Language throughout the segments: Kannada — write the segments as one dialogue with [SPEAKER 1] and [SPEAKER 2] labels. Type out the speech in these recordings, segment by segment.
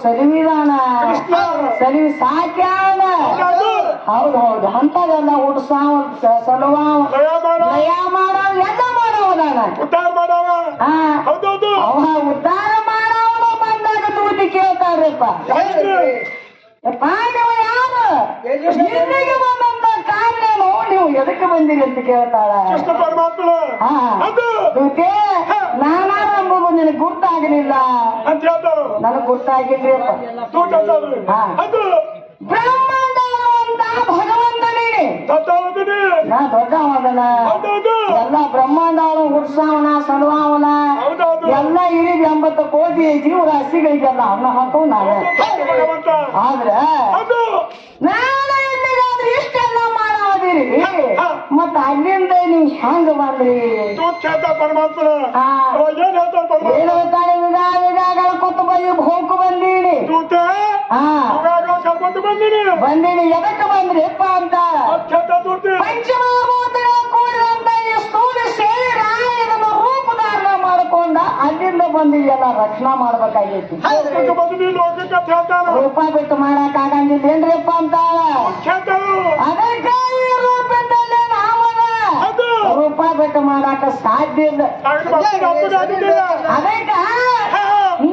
[SPEAKER 1] ಸಲಿವಿದಾನ ಸಲಿವಿ ಸಾಕ್ಯಾನ ಹೌದು ಅಂತದೆಲ್ಲ ಉಡ್ಸಾವ ಸಲುವಾವ ಲಯ ಮಾಡವ ಎಲ್ಲ ಮಾಡವದಾನ ಅವ ಉದ್ಧಾರ ಮಾಡವನು ಬಂದಾಗ ತೂತಿ ಕೇಳ್ತಾರ್ರಿಪ್ಪ ಪಾಂಡವ ಯಾರು ಇಲ್ಲಿಗೆ ಬಂದಂತ ಕಾರಣೇನು ನೀವು ಎದಕ್ಕೆ ಬಂದಿರಿ ಅಂತ ಕೇಳ್ತಾಳ ದೂತೆ ನಾನಾರ ಎಂಬುದು ನಿನಗೆ ಗುರ್ತಾಗಲಿಲ್ಲ ನನಗ್ ಗುರ್ತಾಗಿಲ್ರಿಪ್ಪ ಬ್ರಹ್ಮಾಂಡ ಅಂತ ಭಗವಂತನೇ ನಾ ದೊಡ್ಡವದನ ಎಲ್ಲ ಬ್ರಹ್ಮಾಂಡವನ ಹುಡ್ಸಾವನ ಸಲುವಾವನ ಎಲ್ಲ ಇಡೀ 80 ಕೋಟಿ ಜೀವರಾಶಿಗಳಿಗೆಲ್ಲ ಅನ್ನ ಹಾಕವು ನಾವೇ ಆದ್ರೆ ನಾನು ಎಲ್ಲಿಗಾದ್ರೆ ಇಷ್ಟೆಲ್ಲ ಮಾಡೋದಿರಿ ಮತ್ತ ಅಲ್ಲಿಂದ ನೀವು ಹೆಂಗ ಬಂದ್ರಿ ಹೇಳ್ತಾಳೆ ವಿಧಾಗಳ ಕೊತ್ತ ಬೈ ಹೋಗು ಬಂದೀನಿ ಬಂದೀನಿ ಎದಕ್ಕೆ ಬಂದ್ರಿಪ್ಪ ಅಂತ ಪಂಚಮಭೂತಗಳ ಕೂಡಿದಂತ ಈ ಸ್ಥೂಲ ಶರೀರ ಇದನ್ನು ರೂಪಧಾರಣ ಮಾಡಿಕೊಂಡ ಅಲ್ಲಿಂದ ಬಂದಿದೆಲ್ಲ ರಕ್ಷಣಾ ಮಾಡ್ಬೇಕಾಗೈತಿ ರೂಪ ಬಿಟ್ಟು ಮಾಡಕ್ ಆಗಂಗಿಲ್ಲೇನ್ರಿಪ್ಪ ಅಂತ ಅದಕ್ಕೆ ಈ ರೂಪದಲ್ಲಿ ನಾಮದ ರೂಪ ಬಿಟ್ಟು ಮಾಡಾಕ ಸಾಧ್ಯ ಇಲ್ಲ ಅದಕ್ಕೆ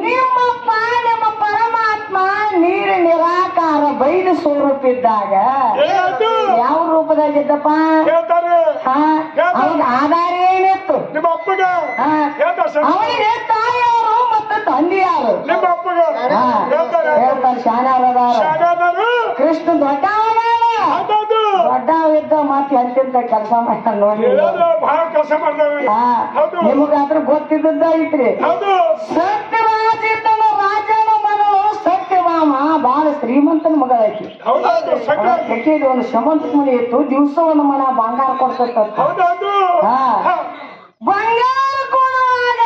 [SPEAKER 1] ನಿಮ್ಮಪ್ಪ ನಿಮ್ಮ ಪರಮಾತ್ಮ ನೀರು ನಿರಾಕಾರ ಬೈದು ಸ್ವರೂಪ ಇದ್ದಾಗ ಯಾವ ರೂಪದಾಗಿದ್ದಪ್ಪ ಅವನ ಆಧಾರ ಏನಿತ್ತು ಅವನಿಗೆ ತಾಯಿಯವರು ಮತ್ತು ತಂದೆಯವರು ಹೇಳ್ತಾರೆ ಶಾನ್ಯಾರದಾರ ಕೃಷ್ಣ ದೊಡ್ಡವಿದ್ದ ಮತ್ತೆ ಎಂತಿಂತ ಕೆಲಸ ಮಾಡ್ತಾನೆ ನೋಡಿ ನಿಮಗಾದ್ರೂ ಗೊತ್ತಿದ್ದ ಐತ್ರಿ ಸತ್ಯರಾಜ ಇದ್ದನು ರಾಜನ ಮಗಳು ಸತ್ಯಭಾಮ ಬಹಳ ಶ್ರೀಮಂತನ ಮಗಳಾಕಿ ಯಾಕೆ ಒಂದು ಶ್ರೀಮಂತ ಮನೆ ಇತ್ತು ದಿವಸ ಒಂದು ಮನ ಬಂಗಾರ ಕೊಡ್ತಕ್ಕ ಬಂಗಾರ ಕೊಡುವಾಗ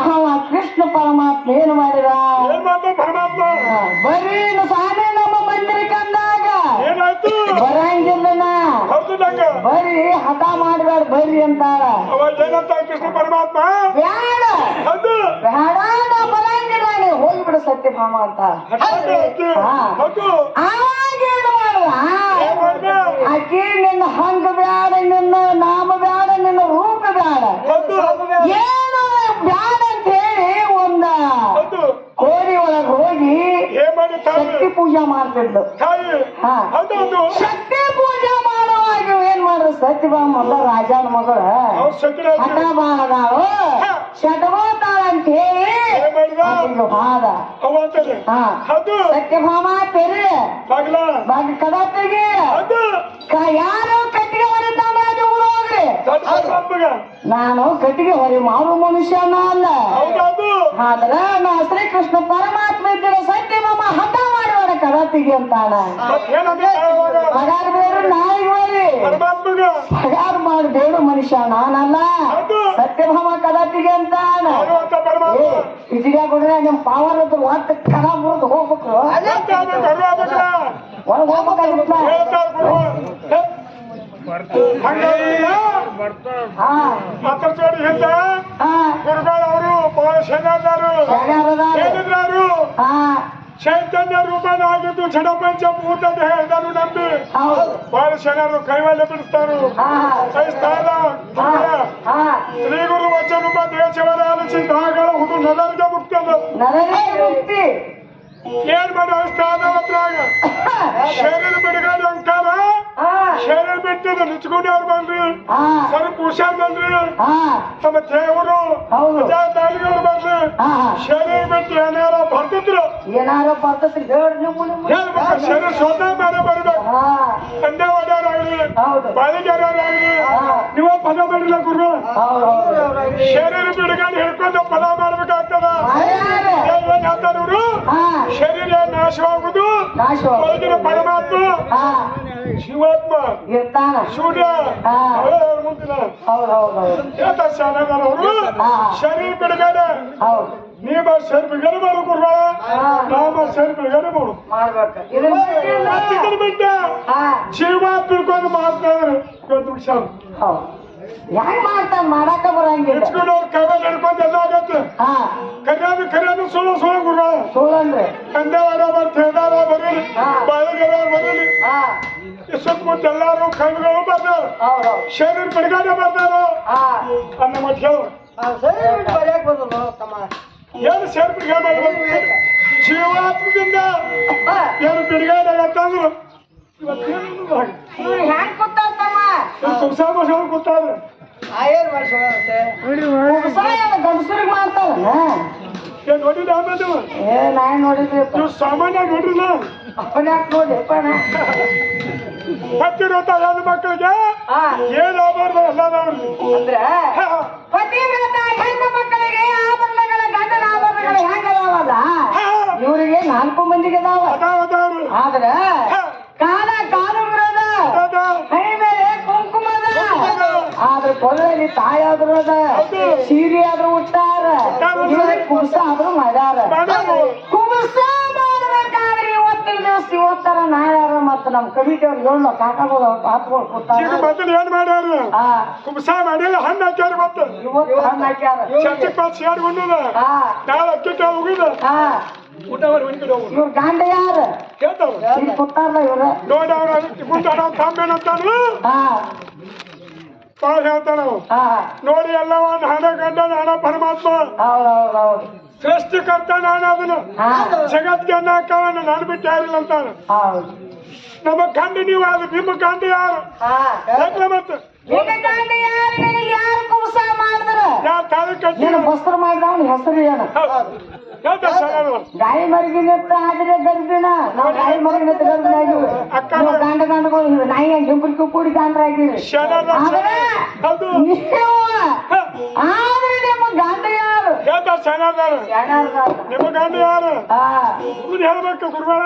[SPEAKER 1] ಅವ ಕೃಷ್ಣ ಪರಮಾತ್ಮ ಏನು ಮಾಡಿದ ಬರೀ ಸಾಲೆ ನಮ್ಮ ಮಂದಿರಕ್ಕೆ ಅಂದಾಗ ಬರಂಗಿಲ್ಲ ಬರೀ ಹಠ ಮಾಡ್ಬೇಡ ಬರ್ರಿ ಅಂತಾಳ
[SPEAKER 2] ಕೃಷ್ಣ ಪರಮಾತ್ಮ
[SPEAKER 1] ಬ್ಯಾಡ ಬ್ಯಾಡ ನಾ ಬರಂಗಿಲ್ಲ ನೀವು ಹೋಗ್ಬಿಡು ಸತ್ಯಭಾಮ ಅಂತ ಆವಾಗ ಏನು ಮಾಡುವ ಆಕಿ ನಿನ್ನ ಹಂಗ ಬ್ಯಾಡ ನಿನ್ನ ನಾಮ ಬ್ಯಾಡ ನಿನ್ನ ರೂಪ ಬ್ಯಾಡ ಏನು ಬ್ಯಾಡ ಅಂತ ಹೇಳಿ ಒಂದ ಕೋರಿ ಒಳಗೆ ಹೋಗಿ ಶಕ್ತಿ ಪೂಜಾ ಮಾಡ್ತಿದ್ಲು ಶಕ್ತಿ ಪೂಜೆ ಮಾಡುವಾಗ ಏನ್ ಮಾಡ್ರು ಸತ್ಯಭಾಮ ಮೊದಲ ರಾಜನ ಮಗಳ ಹಠಬಾಳದಾಳು ಶಟಗೋತಾಳ ಅಂತ ಹೇಳಿ ಹಾದ ಸತ್ಯಭಾಮ ತೆರೆ ಕಡತಿಗೆ ಯಾರು ಕಟ್ಟಿಗೆ ಹೊರಿತಾನ ಹೋಗ್ರಿ ನಾನು ಕಟ್ಟಿಗೆ ಹೊರಿ ಮಾಡು ಮನುಷ್ಯನ ಅಲ್ಲ ಆದ್ರ ನಾ ಶ್ರೀಕೃಷ್ಣ ಪರಮಾತ್ಮ ಇದ್ದಿರೋ ಸತ್ಯಭಾಮ ಹಠ ಮಾಡುವ ಕಡತಿಗೆ ಅಂತಾಳ ಪಗಾರ ಬೇರು ನಾಯಿಗೆ ಹೋಗಿ ಪಗಾರ ಮಾಡಿ ಬೇಡು ಮನುಷ್ಯ ನಾನಲ್ಲ ಸತ್ಯಭಾಮ ಕಡತಿಗೆ ಅಂತಾಳ ಇದಿಗ ಕೊಡ್ರೆ ನಿಮ್ ಪಾವರ್ ಒಟ್ಟು ಕಡ ಮುರಿದು ಹೋಗ್ಬೇಕು ಒಳಗೆ ಹೋಗ್ಬೇಕಾಗಿತ್ತ
[SPEAKER 2] ಚೈತನ್ಯ ರೂಪನಾಗಿದ್ದು ಜಡಪಂಚಭೂತದ ಹೇಳಿದರು ನಂಬಿ ಬಹಳ ಶರಣರು ಕೈವಲ್ಯ ಬಿಡಿಸ್ತಾರು ಶ್ರೀ ಗುರು ವಚನ ದೇಶವರ ಆಲಿಸಿ ನಾಗಳ ಹುದು ನದರಿಗೆ ಮುಕ್ತಿ ಏನ್ ಮಾಡೋ ಸ್ಥಾನವತ್ರಾಗ ಶರೀರ ಬಿಡುಗಡೆ ಅಂಕಾರ ಶರೀರ ಬಿಟ್ಟಿದ್ದು ನಿಚ್ಕೊಂಡವ್ರು ಬಂದ್ರಿ ಸ್ವಲ್ಪ ಹುಷಾರ್ ಬಂದ್ರಿ ತಮ್ಮ ದೇವರು ತಾಲಿಗಳು ಬಂದ್ರಿ ಶರೀರ ಬಿಟ್ಟು ಏನಾರ ಬರ್ತತ್ರಿ ಶರೀರ ಸ್ವತಃ ಮೇಲೆ ಬರ್ಬೇಕು ತಂದೆ ಒಡ್ಡವರಾಗ್ಲಿ ಬಾಲಿಗೆರಾಗ್ಲಿ ನೀವ ಪದ ಮಾಡಿಲ್ಲ ಗುರು ಶರೀರ ಬಿಡುಗಡೆ ಹಿಡ್ಕೊಂಡು ಪದ ಮಾಡ್ಬೇಕಾಗ್ತದ ಏನ್ ಹೇಳ್ತಾರವ್ರು ಶರೀರ ನಾಶವಾಗುವುದು ಪರಮಾತ್ಮ ಶಿವಾತ್ಮ ಸೂರ್ಯ ಶರೀರ ಬಿಡುಗಡೆ ನೀವ ಶರೀರ ಬಿಡುಗಡೆ ಮಾಡು ಗುರು ನಾಮ ಶರೀರ ಬಿಡುಗಡೆ ಮಾಡು ಬಿಟ್ಟ ಜೀವ ತಿಳ್ಕೊಂಡು ಮಾತಾಡಿದ್ರೆ ಇವತ್ತು
[SPEAKER 1] ಹೆಂಗ್ ಮಾಡ್ತಾನ ಮಾಡಾಕ ಬರಂಗಿಲ್ಲ.
[SPEAKER 2] ಇಟ್ಕೊಂಡು ಅವ್ರ ಕೈವ ನಡ್ಕೊಂಡು ಎಲ್ಲ ಆಗತ್ತೆ.
[SPEAKER 1] ಹಾ
[SPEAKER 2] ಕರ್ಯಾನು ಸುಳ್ಳು ಗುರು
[SPEAKER 1] ಸುಳ್ಳನ್ರಿ.
[SPEAKER 2] ಕಂದೇವಾರ ಬರ್ತ ಹೇಳ್ದಾರ ಬರೀರಿ ಬಾಳಿಗೆಲ್ಲ ಬರೀರಿ
[SPEAKER 1] ಹಾ
[SPEAKER 2] ಸುತ್ತಮುತ್ತ ಎಲ್ಲಾರು ಕೈಗಳು ಬರ್ತಾರ.
[SPEAKER 1] ಹೌದೌದು.
[SPEAKER 2] ಶರೀರ ಬಿಡುಗಡೆ ಬರ್ತಾರ
[SPEAKER 1] ಹಾ
[SPEAKER 2] ಅನ್ನ ಮತ್ತೆ
[SPEAKER 1] ಬರ್ಯಾಕ್ ಬಂದಲ್ಲ ತಮ್ಮ.
[SPEAKER 2] ಏನು ಶರೀರ ಬಿಡುಗಡೆ ಮಾಡ್ಬೇಕು ಜೀವಾತ್ಮದಿಂದ ಏನು ಬಿಡುಗಡೆ ಆಗತ್ತಂದ್ರು
[SPEAKER 1] ಇವ್ರು ಹೆಂಗ್ ಕೂತಾರ ತಮ್ಮ?
[SPEAKER 2] ತುಮಸಾ ಬಸವ ಕೂತಾದ್ರೆ
[SPEAKER 1] ಗಂಡಸರಿಗೆ ಮಾಡ್ತಾರ.
[SPEAKER 2] ಏನ್ ನೋಡಿದ ಆಮೇಲೆ
[SPEAKER 1] ಏ ನಾನ್ ನೋಡಿದ್ವಿ.
[SPEAKER 2] ನೀವು ಸಾಮಾನ್ಯ ನೋಡ್ರಿಲ್ಲ
[SPEAKER 1] ಅಪ್ಪನ ಯಾಕೆ ನೋಡಿ ಅಪ್ಪನ
[SPEAKER 2] ಹತ್ತಿರತ್ತ ಹೆಣ್ಣು ಮಕ್ಕಳಿಗೆ ಏನ್ ಆಗಬಾರ್ದು ಎಲ್ಲದವ್ರಿಗೆ
[SPEAKER 1] ಅಂದ್ರೆ ಪತಿವ್ರತ ಹೆಣ್ಣು ಮಕ್ಕಳಿಗೆ ಆಭರಣಗಳ ಗಂಡನ ಆಭರಣಗಳು ಹೆಂಗದಾವಲ್ಲ ಇವರಿಗೆ 4 ಮಂದಿಗೆ ಅದಾವ. ಆದ್ರ ಕಾಲ ಕಾಲುಂಗ್ರದ ಕೈ ಮೇಲೆ ಕುಂಕುಮದ ಆದ್ರ ಕೊಲೆಯಲ್ಲಿ ತಾಯಾದ್ರು ಅದ ಸೀರೆ ಆದ್ರೂ ಉಟ್ಟಾರ ಇವ್ರಿಗೆ ಕುಂಸ ಆದ್ರೂ ಮಾಡ್ಯಾರ. ಕುಂಸ ಮಾಡ್ಬೇಕಾದ್ರೆ ಇವತ್ತಿನ ದಿವಸ ಇವತ್ತರ ನಾಳ್ಯಾರ ಮತ್ತ ನಮ್ ಕಮಿಟಿ ಅವ್ರು ಹೇಳ ಕಾಕಾಗಳು ಪಾತ್ಗಳು ಕೂತಾರ.
[SPEAKER 2] ಮೊದಲು ಏನ್ ಮಾಡ್ಯಾರ ಕುಂಸ ಮಾಡಿ ಹಣ್ಣು ಹಾಕ್ಯಾರ ಮತ್ತೆ
[SPEAKER 1] ಇವತ್ತು ಹಣ್ಣು ಹಾಕ್ಯಾರ.
[SPEAKER 2] ಚರ್ಚಕ್ ಪಾತ್ ಸೇರಿ ಉಣ್ಣದ ನಾಳೆ ಅಕ್ಕಿ ಹೋಗಿದ
[SPEAKER 1] ಇವ್ರ ಗಂಡ ಯಾರ
[SPEAKER 2] ಕೇಳ್ತಾವ
[SPEAKER 1] ಕೊಟ್ಟಾರಲ್ಲ ಇವ್ರ
[SPEAKER 2] ನೋಡಿ ಅವ್ರ ಮುಂದೆ ತಾಂಬೇನಂತಾನು ತಾವ್ ಹೇಳ್ತಾನ ನೋಡಿ ಎಲ್ಲ ಒಂದು ಹಣ ಗಂಡ ಹಣ ಪರಮಾತ್ಮ
[SPEAKER 1] ಹೌದೌದೌದು
[SPEAKER 2] ಸೃಷ್ಟಿಕರ್ತ ನಾನು ಅದನ್ನು ಜಗತ್ಗೆ ಅನ್ನ ಹಾಕವನ್ನ ನಾನು ಬಿಟ್ಟು ಯಾರಿಲ್ಲ ಅಂತಾನ.
[SPEAKER 1] ಹೌದು
[SPEAKER 2] ನಮ್ಮ ಗಂಡ ನೀವು ಅದು ನಿಮ್ಮ ಗಂಡ ಯಾರು ಮತ್ತೆ
[SPEAKER 1] ಯಾರು ಕುಂಸ ಮಾಡಿದ್ರ
[SPEAKER 2] ಯಾರು ತಾಳಿ ಕಟ್ಟಿ
[SPEAKER 1] ವಸ್ತ್ರ ಮಾಡಿದ ಅವ್ನ ಹೆಸರು ಏನು? ಗಾಳಿ ಮರಿಗೆ ನಿಂತ ಆದ್ರೆ ಗರ್ಭಿಣ ನಾವು ಗಾಳಿ ಮರಿಗೆ ನಿಂತ ಗರ್ಭಿಣ ಆಗಿವಿ. ನೀವು ಗಂಡ ಗಂಡಗಳು ನಾಯಿ ಗಿಂಪು ಕೂಡಿ ಗಂಡರಾಗಿರಿ. ನೀವು ಆದ್ರೆ ನಿಮ್ಮ ಗಂಡ ಯಾರು?
[SPEAKER 2] ನಿಮ್ಮ ಗಂಡ ಯಾರು ಹೇಳ್ಬೇಕು ಗುರುಗಳ